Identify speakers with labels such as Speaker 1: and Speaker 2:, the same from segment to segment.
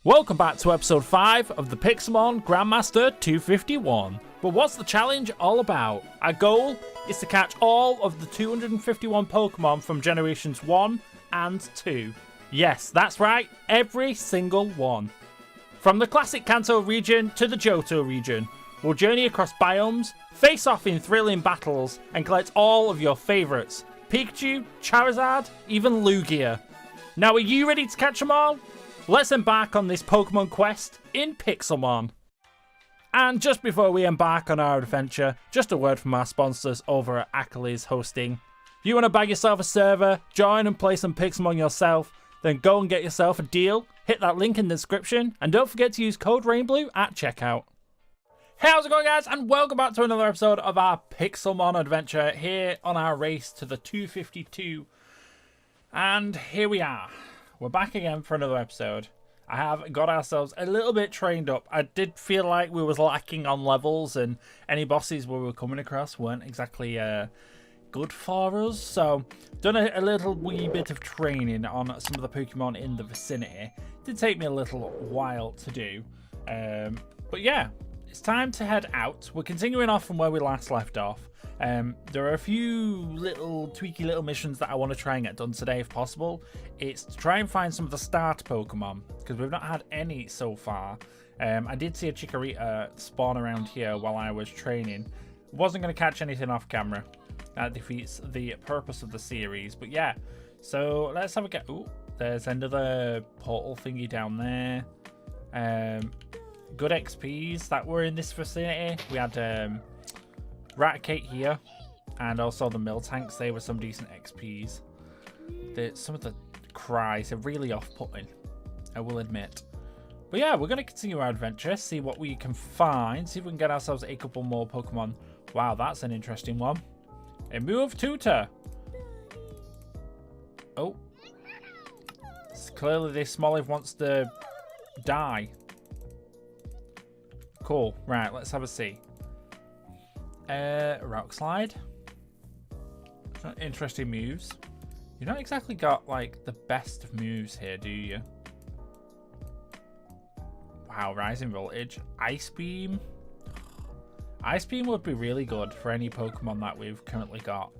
Speaker 1: Welcome back to episode 5 of the Pixelmon Grandmaster 251. But what's the challenge all about? Our goal is to catch all of the 251 Pokemon from generations 1 and 2. Yes, that's right, every single one. From the classic Kanto region to the Johto region, we'll journey across biomes, face off in thrilling battles, and collect all of your favourites. Pikachu, Charizard, even Lugia. Now are you ready to catch them all? Let's embark on this Pokemon quest in Pixelmon. And just before we embark on our adventure, just a word from our sponsors over at Achilles Hosting. If you want to bag yourself a server, join and play some Pixelmon yourself, then go and get yourself a deal, hit that link in the description, and don't forget to use code ReinBloo at checkout. Hey, how's it going, guys? And welcome back to another episode of our Pixelmon adventure here on our race to the 252. And here we are. We're back again for another episode. I have got ourselves a little bit trained up. I did feel like we was lacking on levels, and any bosses we were coming across weren't exactly good for us. So, done a little wee bit of training on some of the Pokemon in the vicinity. Did take me a little while to do. But yeah, it's time to head out. We're continuing off from where we last left off. There are a few little tweaky little missions that I want to try and get done today if possible. It's to try and find some of the start Pokemon, because we've not had any so far. I did see a Chikorita spawn around here while I was training. Wasn't going to catch anything off camera. That defeats the purpose of the series. But yeah, so let's have a get. Ooh, there's another portal thingy down there. Good XPs that were in this vicinity. We had Raticate here, and also the Miltanks. They were some decent XPs. Some of the cries are really off-putting, I will admit. But yeah, we're going to continue our adventure, see what we can find, see if we can get ourselves a couple more Pokemon. Wow, that's an interesting one. A move tutor. Oh. Clearly this Smoliv wants to die. Cool. Right, let's have a see. Rock Slide. Interesting moves. You've not exactly got like the best of moves here, do you? Wow, Rising Voltage. Ice Beam. Ice Beam would be really good for any Pokemon that we've currently got.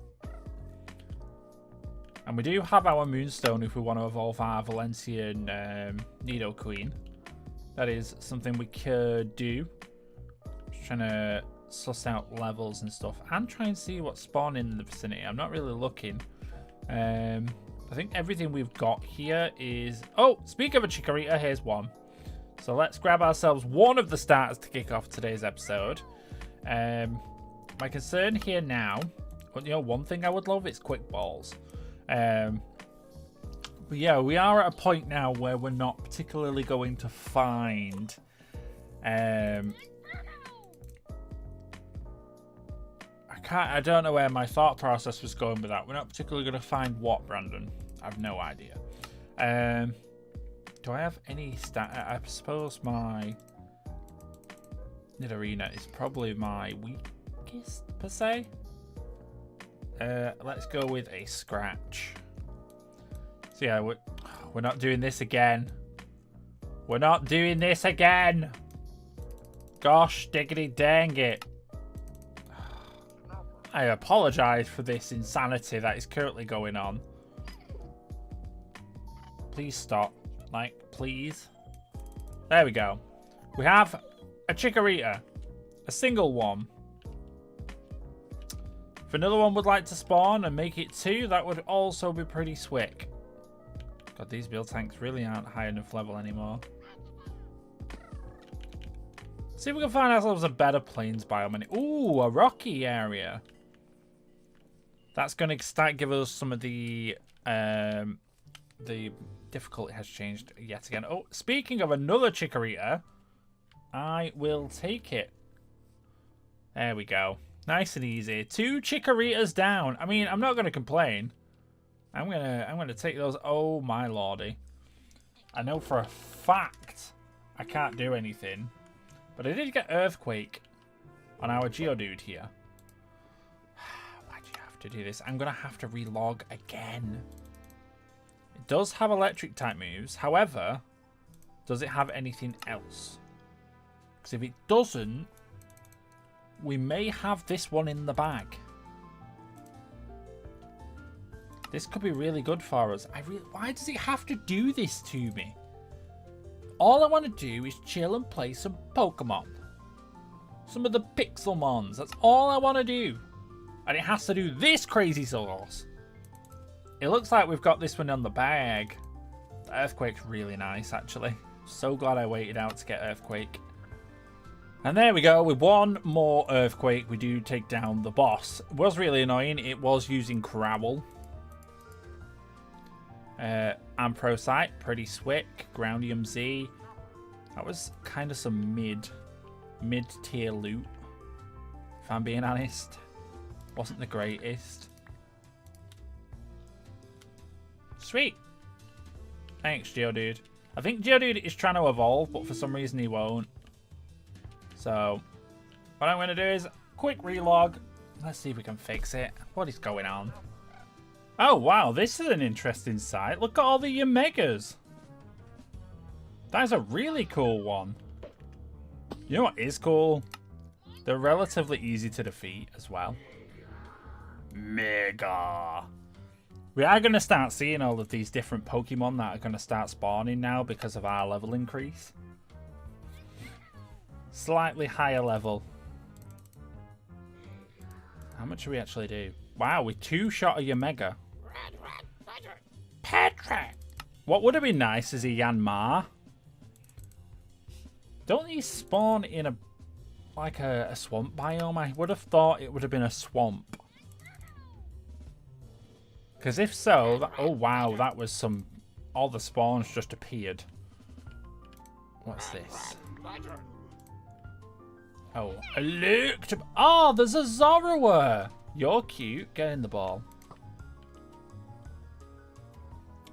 Speaker 1: And we do have our Moonstone if we want to evolve our Valencian Nidoqueen. That is something we could do. Just trying to suss out levels and stuff and try and see what's spawning in the vicinity. I'm not really looking. I think everything we've got here is... Oh, speak of a Chikorita, here's one. So let's grab ourselves one of the starters to kick off today's episode. My concern here now, you know, one thing I would love is quick balls. But yeah, we are at a point now where we're not particularly going to find I don't know where my thought process was going with that. We're not particularly going to find what, Brandon? I have no idea. Do I have any stat? I suppose my Nidorina is probably my weakest, per se. Let's go with a Scratch. So yeah, we're not doing this again. We're not doing this again. Gosh, diggity dang it. I apologise for this insanity that is currently going on. Please stop. Like, please. There we go. We have a Chikorita. A single one. If another one would like to spawn and make it 2, that would also be pretty swick. God, these Miltanks really aren't high enough level anymore. See if we can find ourselves a better plains biome. Ooh, a rocky area. That's going to start give us some of the difficulty has changed yet again. Oh, speaking of another Chikorita, I will take it. There we go. Nice and easy. 2 Chikoritas down. I mean, I'm not going to complain. I'm gonna take those. Oh my lordy. I know for a fact I can't do anything, but I did get Earthquake on our Geodude here. To do this, I'm gonna have to relog again. It does have electric type moves, however Does it have anything else? Because if it doesn't, we may have this one in the bag. This could be really good for us. Why does it have to do this to me? All I want to do is chill and play some Pokemon. Some of the Pixelmons. That's all I want to do. And it has to do this crazy sauce. It looks like we've got this one on the bag. The Earthquake's really nice, actually. So glad I waited out to get Earthquake. And there we go. With one more Earthquake, we do take down the boss. It was really annoying. It was using Growl. Amprosite, Pretty Swick, Groundium Z. That was kind of some mid-tier loot, if I'm being honest. Wasn't the greatest. Sweet. Thanks, Geodude. I think Geodude is trying to evolve, but for some reason he won't. So, what I'm going to do is quick relog. Let's see if we can fix it. What is going on? Oh, wow. This is an interesting sight. Look at all the Omegas. That's a really cool one. You know what is cool? They're relatively easy to defeat as well. Mega. We are going to start seeing all of these different Pokemon that are going to start spawning now because of our level increase. Slightly higher level. How much do we actually do? Wow, we two-shot a Yamega. Patrick! What would have been nice is a Yanmar. Don't these spawn in a swamp biome? I would have thought it would have been a swamp. Because if so, oh wow, that was some... All the spawns just appeared. What's this? Oh, oh, there's a Zorua! You're cute. Get in the ball.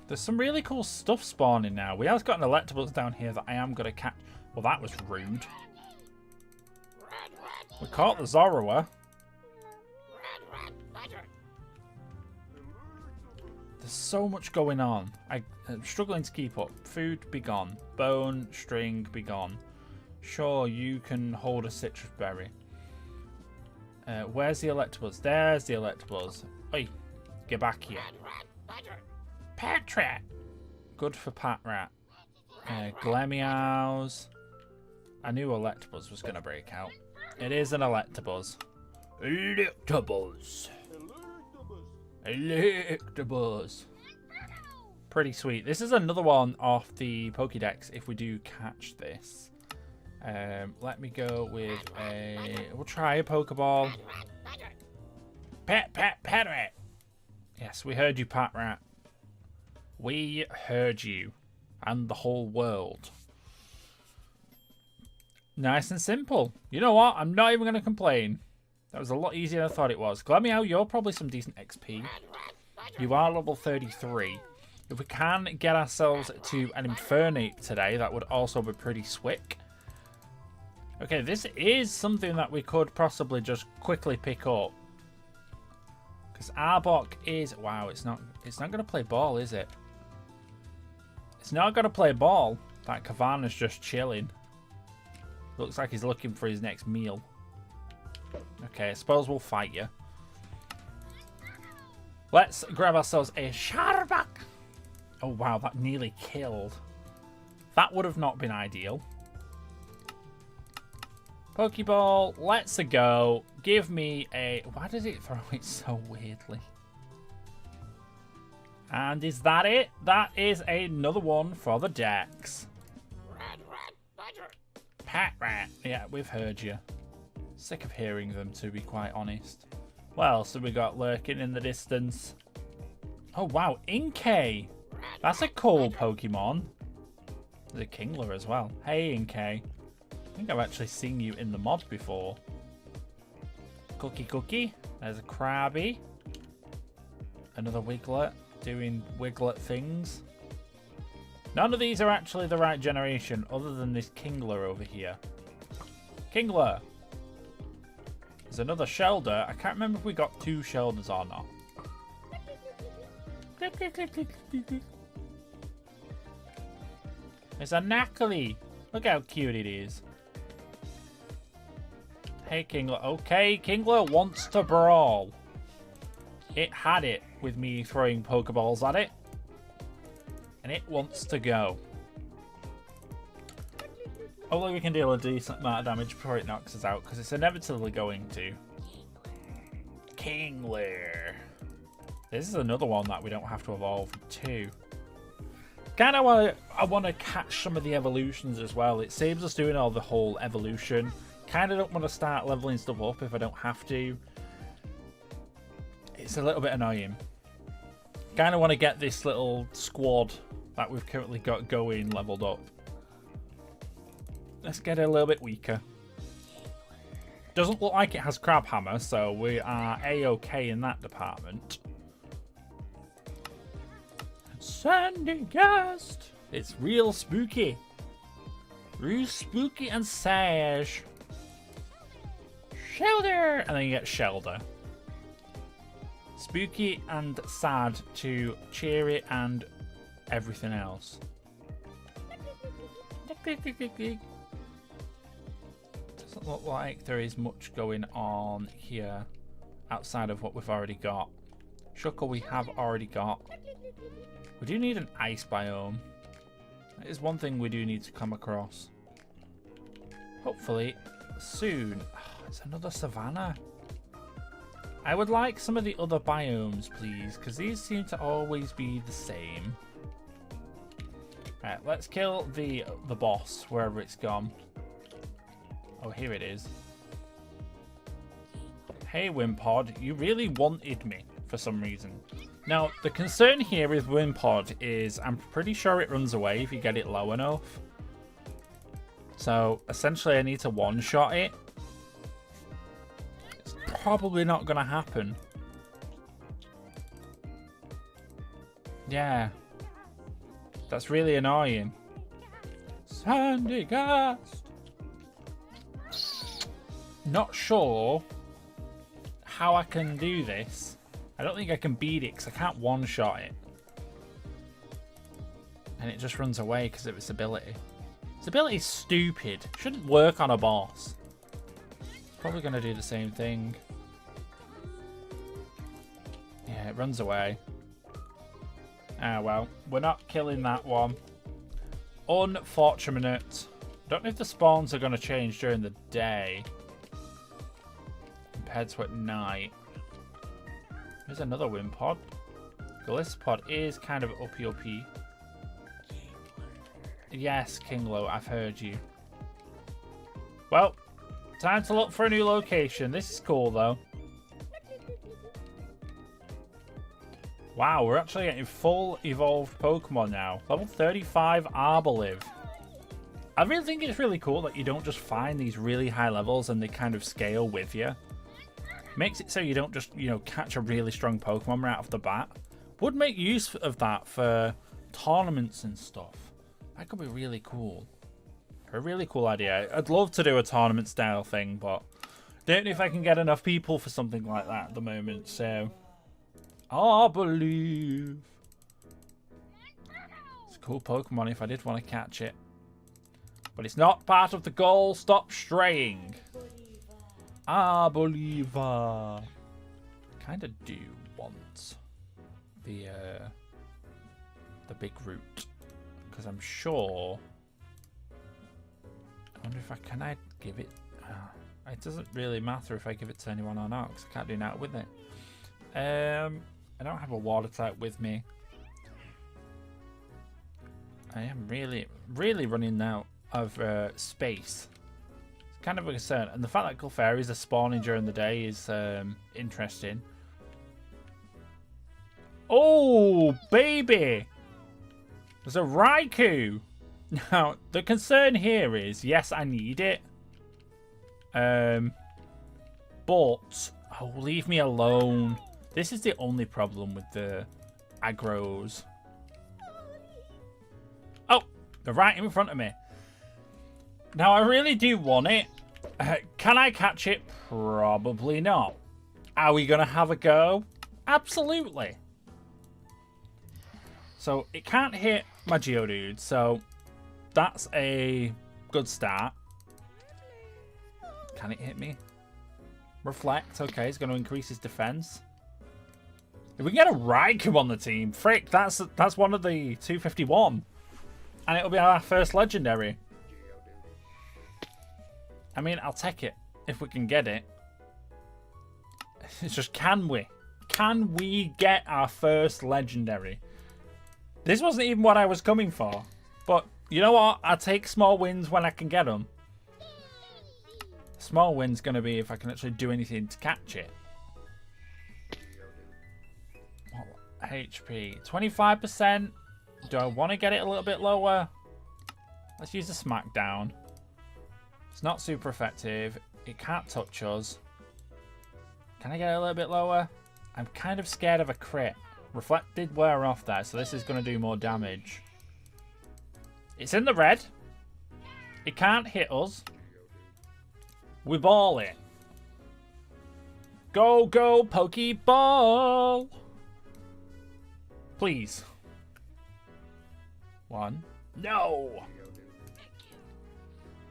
Speaker 1: There's some really cool stuff spawning now. We have got an Electabuzz down here that I am going to catch. Well, that was rude. We caught the Zorua. There's so much going on. I'm struggling to keep up. Food, be gone. Bone, string, be gone. Sure, you can hold a citrus berry. Where's the Electabuzz? There's the Electabuzz. Oi, get back here. Patrat. Good for Patrat. Glemeows. I knew Electabuzz was going to break out. It is an Electabuzz. Electabuzz. Electabuzz. Pretty sweet. This is another one off the pokedex if we do catch this. Let me go with a... We'll try a Pokeball. Patrat. Yes, we heard you, Patrat. We heard you. And the whole world. Nice and simple. You know what? I'm not even going to complain. That was a lot easier than I thought it was. Glemeow, you're probably some decent XP. You are level 33. If we can get ourselves to an Infernape today, that would also be pretty swick. Okay, this is something that we could possibly just quickly pick up. Because Arbok is... Wow, it's not going to play ball, is it? It's not going to play ball. That Kavana's just chilling. Looks like he's looking for his next meal. Okay, I suppose we'll fight you. Let's grab ourselves a Sharbak. Oh, wow, that nearly killed. That would have not been ideal. Pokeball, let's go. Give me a... Why does it throw it so weirdly? And is that it? That is another one for the Dex. Patrat. Yeah, we've heard you. Sick of hearing them, to be quite honest. What else have we got lurking in the distance? Oh, wow. Inkay. That's a cool Pokemon. There's a Kingler as well. Hey, Inkay. I think I've actually seen you in the mod before. Cookie. There's a Krabby. Another Wiglet doing Wiglet things. None of these are actually the right generation other than this Kingler over here. Kingler. There's another Shelder. I can't remember if we got two Shelders or not. It's a knackly. Look how cute it is. Hey, Kingler. Okay, Kingler wants to brawl. It had it with me throwing Pokeballs at it. And it wants to go. Hopefully we can deal a decent amount of damage before it knocks us out, because it's inevitably going to. Kingler. This is another one that we don't have to evolve too. Kind of I want to catch some of the evolutions as well. It saves us doing all the whole evolution. Kind of don't want to start leveling stuff up if I don't have to. It's a little bit annoying. Kind of want to get this little squad that we've currently got going leveled up. Let's get it a little bit weaker. Doesn't look like it has Crab Hammer, so we are A-okay in that department. Sandy Gast! It's real spooky. Real spooky and sash. Shelter! And then you get Shelter. Spooky and sad to cheery and everything else. Doesn't look like there is much going on here outside of what we've already got. Shuckle we have already got. We do need an ice biome. That is one thing we do need to come across. Hopefully soon. Oh, it's another savanna. I would like some of the other biomes, please, because these seem to always be the same. Right, let's kill the boss wherever it's gone. Oh, here it is. Hey, Wimpod, you really wanted me for some reason. Now, the concern here with Wimpod is I'm pretty sure it runs away if you get it low enough. So, essentially, I need to one-shot it. It's probably not going to happen. Yeah. That's really annoying. Sandy Gast! Not sure how I can do this. I don't think I can beat it because I can't one-shot it. And it just runs away because of its ability. Its ability is stupid. Shouldn't work on a boss. It's probably going to do the same thing. Yeah, it runs away. Ah, well. We're not killing that one. Unfortunate. Don't know if the spawns are going to change during the day compared to at night. There's another Wimpod. Glisspod is kind of uppy. Yes, Kinglo, I've heard you. Well, time to look for a new location. This is cool, though. Wow, we're actually getting full evolved Pokemon now. Level 35 Arbolive. I really think it's really cool that you don't just find these really high levels and they kind of scale with you. Makes it so you don't just, you know, catch a really strong Pokemon right off the bat. Would make use of that for tournaments and stuff. That could be really cool. A really cool idea. I'd love to do a tournament style thing, but don't know if I can get enough people for something like that at the moment, so I believe. It's a cool Pokemon if I did want to catch it. But it's not part of the goal. Stop straying. I believe. Kind of do want the big root. Because I'm sure. I wonder if can I give it. It doesn't really matter if I give it to anyone or not, because I can't do that with it. I don't have a water type with me. I am really running out of space. It's kind of a concern, and the fact that Clefairies are spawning during the day is interesting. Oh, baby! There's a Raikou! Now, the concern here is, yes, I need it. But, oh, leave me alone. This is the only problem with the aggros. Oh, they're right in front of me. Now, I really do want it. Can I catch it? Probably not. Are we going to have a go? Absolutely. So, it can't hit my Geodude, so That's a good start. Can it hit me? Reflect. Okay, he's going to increase his defense. If we can get a Raikou on the team, frick, that's one of the 251. And it'll be our first legendary. I mean, I'll take it if we can get it. It's just, can we? Can we get our first legendary? This wasn't even what I was coming for. But you know what? I take small wins when I can get them. Small win's going to be if I can actually do anything to catch it. HP 25%. Do I want to get it a little bit lower? Let's use the smackdown. It's not super effective. It can't touch us. Can I get it a little bit lower? I'm kind of scared of a crit. Reflect did wear off there, so this is going to do more damage. It's in the red. It can't hit us. We ball it. Go, go, Pokeball! Please. One. No!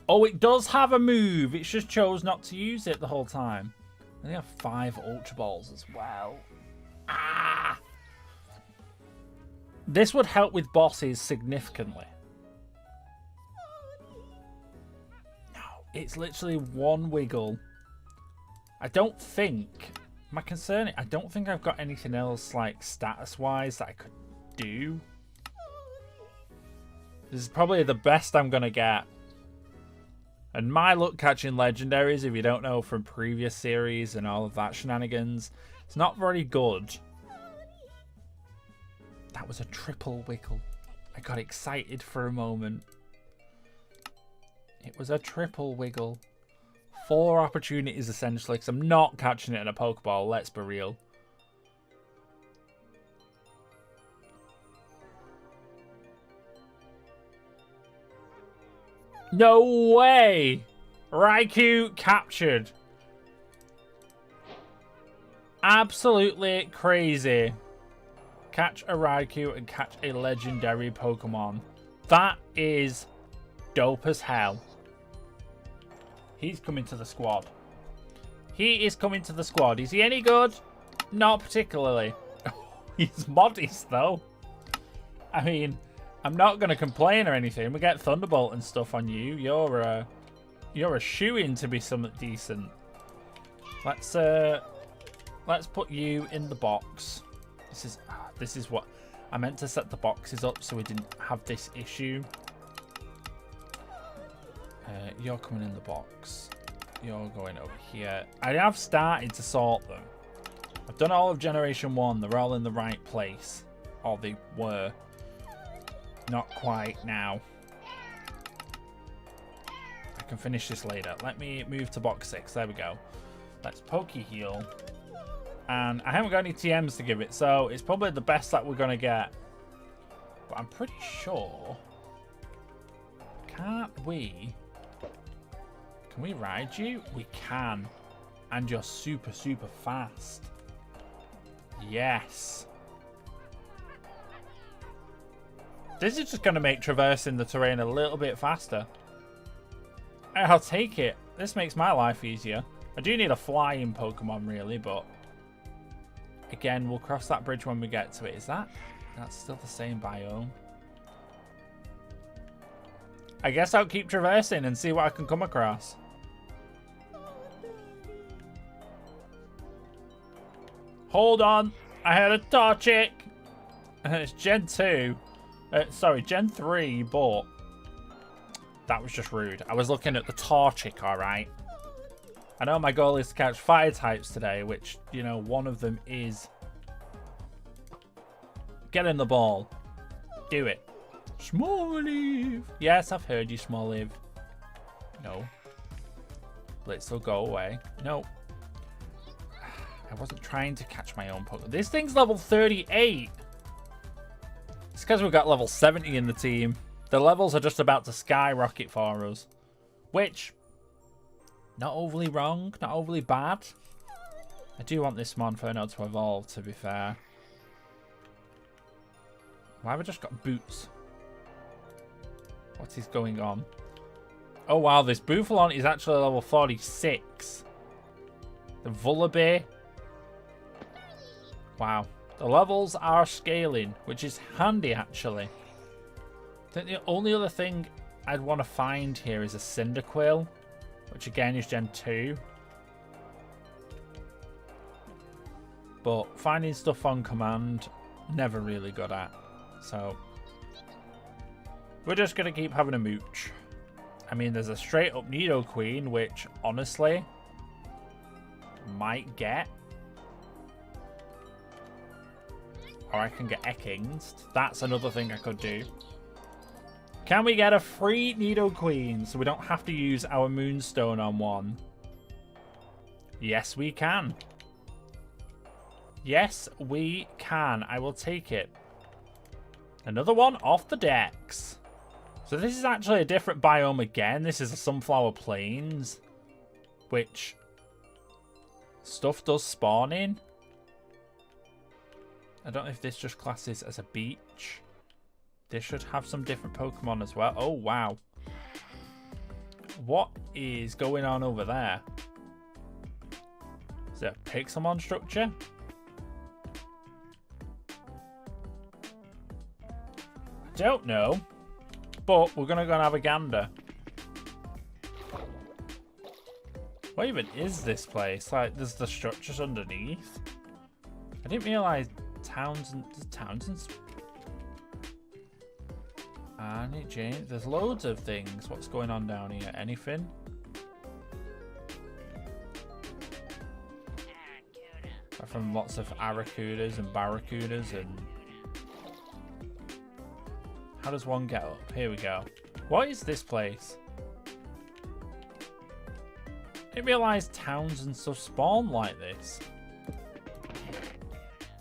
Speaker 1: Oh, it does have a move. It just chose not to use it the whole time. They have 5 Ultra Balls as well. Ah! This would help with bosses significantly. No, it's literally one wiggle. I don't think... My concern, I don't think I've got anything else, like, status-wise that I could do. This is probably the best I'm going to get. And my luck catching legendaries, if you don't know from previous series and all of that shenanigans, it's not very good. That was a triple wiggle. I got excited for a moment. It was a triple wiggle. 4 opportunities essentially, because I'm not catching it in a Pokeball, let's be real. No way! Raikou captured. Absolutely crazy. Catch a Raikou and catch a legendary Pokemon. That is dope as hell. He's coming to the squad. He is coming to the squad. Is he any good? Not particularly. He's modest though. I mean, I'm not going to complain or anything. We get Thunderbolt and stuff on you. You're a shoo-in to be something decent. Let's put you in the box. This is what I meant to set the boxes up so we didn't have this issue. You're coming in the box. You're going over here. I have started to sort them. I've done all of Generation 1. They're all in the right place. Or they were. Not quite now. I can finish this later. Let me move to box 6. There we go. Let's Poke Heal. And I haven't got any TMs to give it, so it's probably the best that we're going to get. But I'm pretty sure... Can't we... Can we ride you? We can. And you're super, super fast. Yes. This is just going to make traversing the terrain a little bit faster. I'll take it. This makes my life easier. I do need a flying Pokemon, really, but... Again, we'll cross that bridge when we get to it. Is that... That's still the same biome. I guess I'll keep traversing and see what I can come across. Hold on. I had a Torchic. It's Gen 2. Sorry, Gen 3 bought. That was just rude. I was looking at the Torchic, alright. I know my goal is to catch fire types today, which, you know, one of them is... Get in the ball. Do it. Smoliv. Yes, I've heard you, Smoliv. No. Blitz will go away. No. I wasn't trying to catch my own Pokemon. This thing's level 38. It's because we've got level 70 in the team. The levels are just about to skyrocket for us. Which, not overly wrong, not overly bad. I do want this Monferno to evolve, to be fair. Why have I just got boots? What is going on? Oh, wow. This Bufalon is actually level 46. The Vullaby. Wow. The levels are scaling, which is handy, actually. I think the only other thing I'd want to find here is a Cyndaquil, which again is Gen 2. But finding stuff on command, never really good at. So, we're just going to keep having a mooch. I mean, there's a straight up Nidoqueen, which, honestly, might get. Or I can get Ekinged. That's another thing I could do. Can we get a free Nidoqueen so we don't have to use our Moonstone on one? Yes, we can. Yes, we can. I will take it. Another one off the decks. So this is actually a different biome again. This is a Sunflower Plains, which stuff does spawn in. I don't know if this just classes as a beach. This should have some different Pokemon as well. Oh, wow. What is going on over there? Is it a Pixelmon structure? I don't know. But we're going to go and have a gander. What even is this place? Like, there's the structures underneath. I didn't realise Townsend... Annie Jane. There's loads of things. What's going on down here? Anything? Apart from lots of Arracudas and Barracudas and... How does one get up? Here we go. What is this place? I didn't realise towns and stuff spawn like this.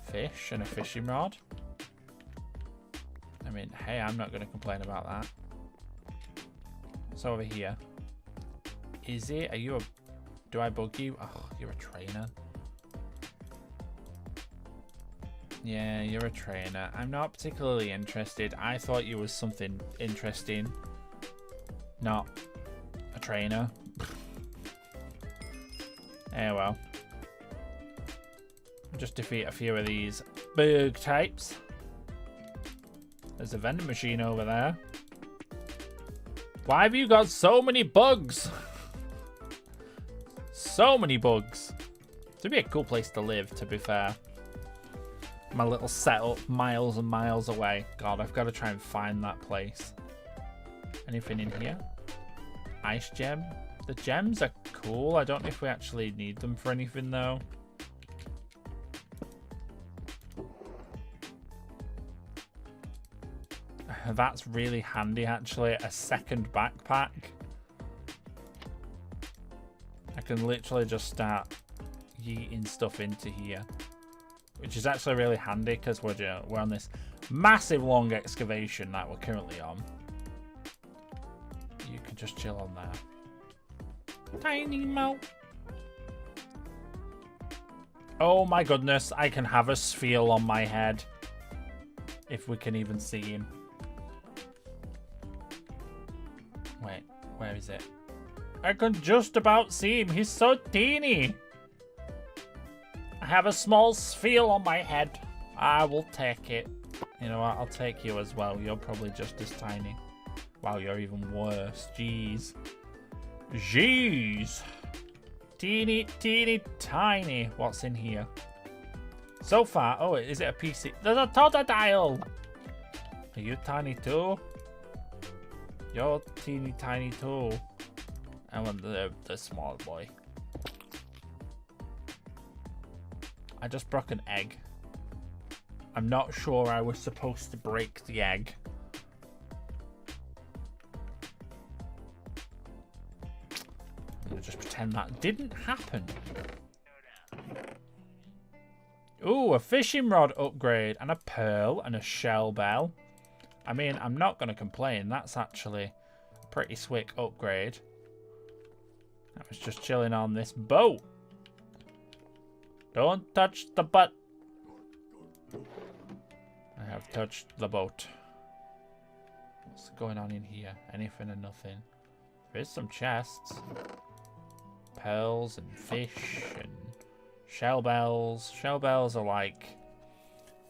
Speaker 1: Fish and a fishing rod. I mean, hey, I'm not going to complain about that. What's over here? Is it? Are you a... Do I bug you? Oh, you're a trainer. Yeah, you're a trainer. I'm not particularly interested. I thought you was something interesting. Not a trainer. Eh, well. Just defeat a few of these bug types. There's a vending machine over there. Why have you got so many bugs? So many bugs. It'd be a cool place to live, to be fair. My little setup miles and miles away. God, I've got to try and find that place. Anything in here? Ice gem. The gems are cool. I don't know if we actually need them for anything, though. That's really handy, actually. A second backpack. I can literally just start yeeting stuff into here. Which is actually really handy because we're on this massive long excavation that we're currently on. You can just chill on there. Tiny Mo. Oh my goodness, I can have a sphere on my head. If we can even see him. Wait, where is it? I can just about see him. He's so teeny. I have a small sphere on my head. I will take it. You know what? I'll take you as well. You're probably just as tiny. Wow, you're even worse. Jeez. Jeez. Teeny, teeny, tiny. What's in here? So far. Oh, is it a PC? There's a Totodile. Are you tiny too? You're teeny tiny too. I want the small boy. I just broke an egg. I'm not sure I was supposed to break the egg. I'm gonna just pretend that didn't happen. Ooh, a fishing rod upgrade and a pearl and a shell bell. I mean, I'm not gonna complain. That's actually a pretty slick upgrade. I was just chilling on this boat. Don't touch the butt. I have touched the boat. What's going on in here? Anything and nothing. There is some chests. Pearls and fish and shell bells. Shell bells are like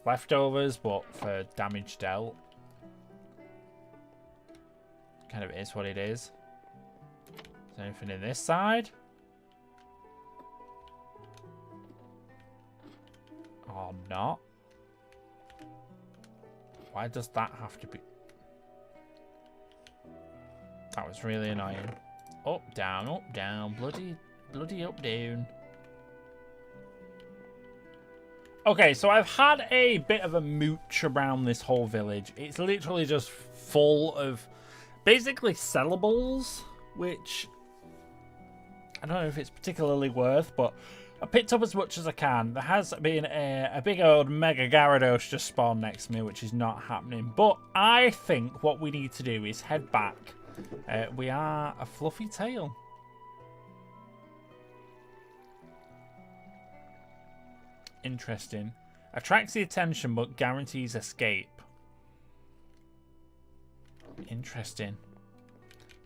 Speaker 1: leftovers, but for damage dealt. Kind of is what it is. Is there anything in this side? Or not? Why does that have to be? That was really annoying. Up, down, bloody up, down. Okay, so I've had a bit of a mooch around this whole village. It's literally just full of basically sellables, which I don't know if it's particularly worth, but I picked up as much as I can. There has been a big old Mega Gyarados just spawned next to me, which is not happening. But I think what we need to do is head back. We are a fluffy tail. Interesting. Attracts the attention but guarantees escape. Interesting.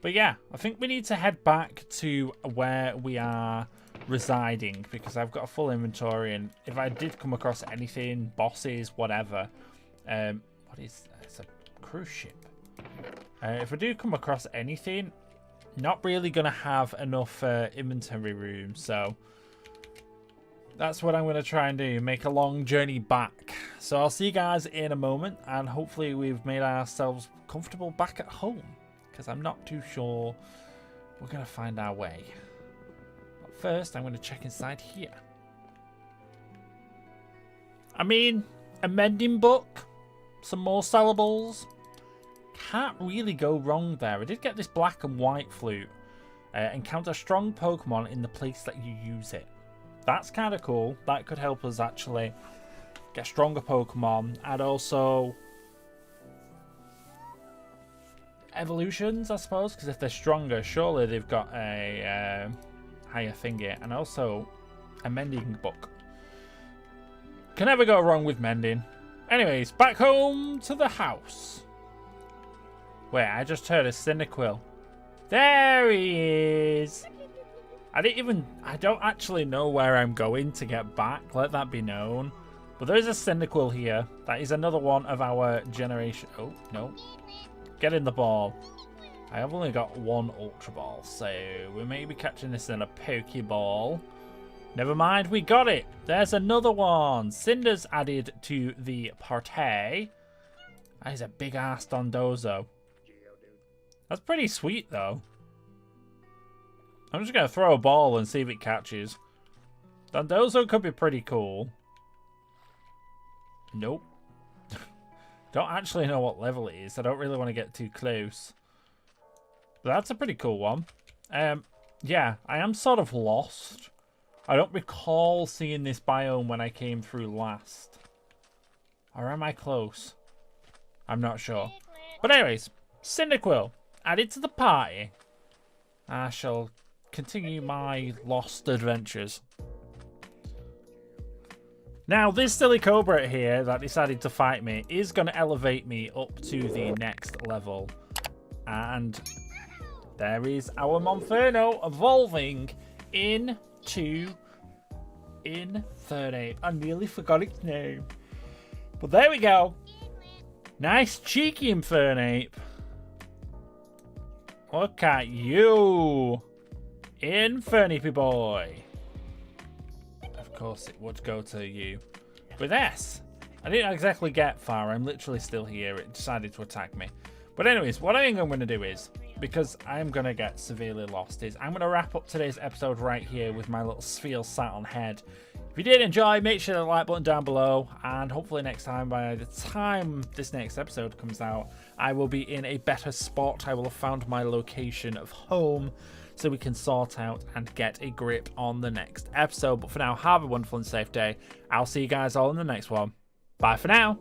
Speaker 1: But yeah, I think we need to head back to where we are residing because I've got a full inventory, and if I did come across anything, bosses, whatever, what is that? It's a cruise ship. If I do come across anything, not really gonna have enough inventory room, so that's what I'm gonna try and do, make a long journey back. So I'll see you guys in a moment, and hopefully we've made ourselves comfortable back at home, because I'm not too sure we're gonna find our way. But first, I'm gonna check inside here. I mean, a mending book, some more sellables. Can't really go wrong there. I did get this black and white flute. Encounter strong Pokemon in the place that you use it. That's kind of cool. That could help us actually get stronger Pokemon, and also evolutions, I suppose, because if they're stronger, surely they've got a higher thingy, and also a mending book. Can never go wrong with mending. Anyways, back home to the house. Wait, I just heard a Cyndaquil. There he is. I don't actually know where I'm going to get back, let that be known. But there is a Cyndaquil here. That is another one of our generation. Oh, no. Get in the ball. I have only got one Ultra Ball, so we may be catching this in a Pokeball. Never mind, we got it. There's another one. Cinder's added to the party. That is a big-ass Dondozo. That's pretty sweet, though. I'm just going to throw a ball and see if it catches. Dondozo could be pretty cool. Nope. Don't actually know what level it is. I don't really want to get too close. But that's a pretty cool one. Yeah, I am sort of lost. I don't recall seeing this biome when I came through last. Or am I close? I'm not sure. But anyways, Cyndaquil added to the party. I shall continue my lost adventures. Now, this silly Cobra here that decided to fight me is going to elevate me up to the next level. And there is our Monferno evolving into Infernape. I nearly forgot its name. But there we go. Nice cheeky Infernape. Look at you. Infernape boy. Of course it would go to you. With S. I didn't exactly get far. I'm literally still here. It decided to attack me. But anyways, what I think I'm going to do is, because I'm going to get severely lost, is I'm going to wrap up today's episode right here with my little sphere sat on head. If you did enjoy, make sure to the like button down below, and hopefully next time, by the time this next episode comes out, I will be in a better spot. I will have found my location of home, so we can sort out and get a grip on the next episode. But for now, have a wonderful and safe day. I'll see you guys all in the next one. Bye for now.